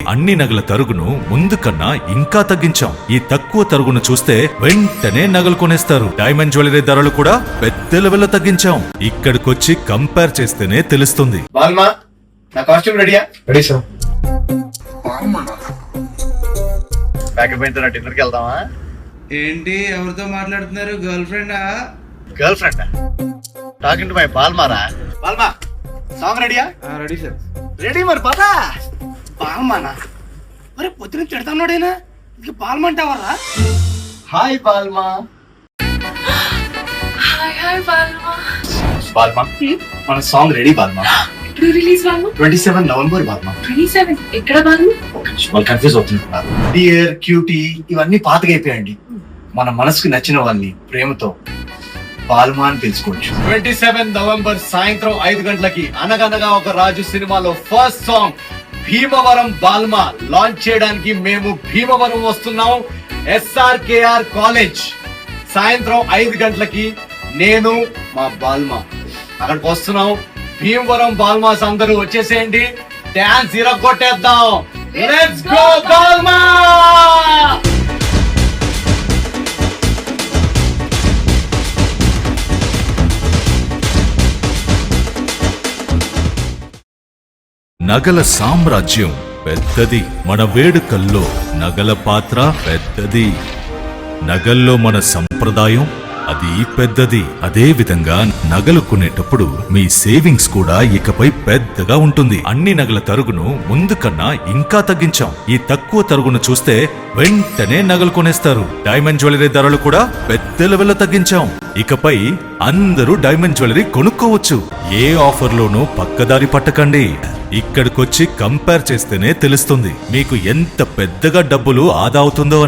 అన్ని నగల తరుగును ముందు కన్నా ఇంకా తగ్గించాం. ఈ తక్కువ తరుగును చూస్తే వెంటనే నగలు కొనేస్తారు. డైమండ్ జ్యువెలరీ ధరలు కూడా పెద్ద లెవెల్లో తగ్గించాం. ఇక్కడికొచ్చి కంపేర్ చేస్తేనే తెలుస్తుంది. బాల్మా, నా కాస్ట్యూమ్ రెడీయా? Ready sir. ప్యాకప్ అయిన డిన్నర్కి వెళ్దామా? ఏంటి ఎవరితో మాట్లాడుతున్నారు? గర్ల్ ఫ్రెండా? Girl friend talking to my బాల్మారా. బాల్మా, సాంగ్ రెడీయా? Ready sir. రెడీ మరి పదా. బాల్మానా మరి పొద్దున తిడతాన్నాడేనా? ఇది Balma అంటావరా? Hi Balma. Hi Balma. Balma, మన సాంగ్ రెడీ బాల్మా. ఎప్పుడు రిలీజ్ బాల్మా? 27 November Balma. 27 ఎక్కడ బాల్మా? వాళ్ళు కన్ఫ్యూజ్ అవుతున్నారు. డియర్, క్యూటీ ఇవన్నీ పాతగా అయిపోయండి. మన మనసుకు నచ్చిన వాళ్ళని ప్రేమతో బాల్మా అని పిలుచుకోవచ్చు. 27 నవంబర్ సాయంత్రం 5 గంటలకి అనగనగా ఒక రాజు సినిమాలో first song Bhimavaram Balma launch చేయడానికి మేము భీమవరం వస్తున్నాం. SRKR కాలేజ్ సాయంత్రం 5 గంటలకి నేను మా బాల్మా అక్కడికి వస్తున్నాం. భీమవరం బాల్మాస్ అందరూ వచ్చేసేయండి. డాన్స్ ఇరగొట్టేద్దాం. Let's go Balma. నగల సామ్రాజ్యం పెద్దది. మన వేడుకల్లో నగల పాత్ర పెద్దది. నగల్లో మన సంప్రదాయం అది పెద్దది. అదే విధంగా నగలు కొనేటప్పుడు మీ సేవింగ్స్ కూడా ఇకపై పెద్దగా ఉంటుంది. అన్ని నగల తరుగును ముందు కన్నా ఇంకా తగ్గించాం. ఈ తక్కువ తరుగును చూస్తే వెంటనే నగలు కొనేస్తారు. డైమండ్ జ్యువెలరీ ధరలు కూడా పెద్ద లెవెల్లో తగ్గించాం. ఇకపై అందరూ డైమండ్ జ్యువెలరీ కొనుక్కోవచ్చు. ఏ ఆఫర్లోనూ పక్కదారి పట్టకండి. ఇక్కడికొచ్చి కంపేర్ చేస్తేనే తెలుస్తుంది మీకు ఎంత పెద్దగా డబ్బులు ఆదా అవుతుందో అని.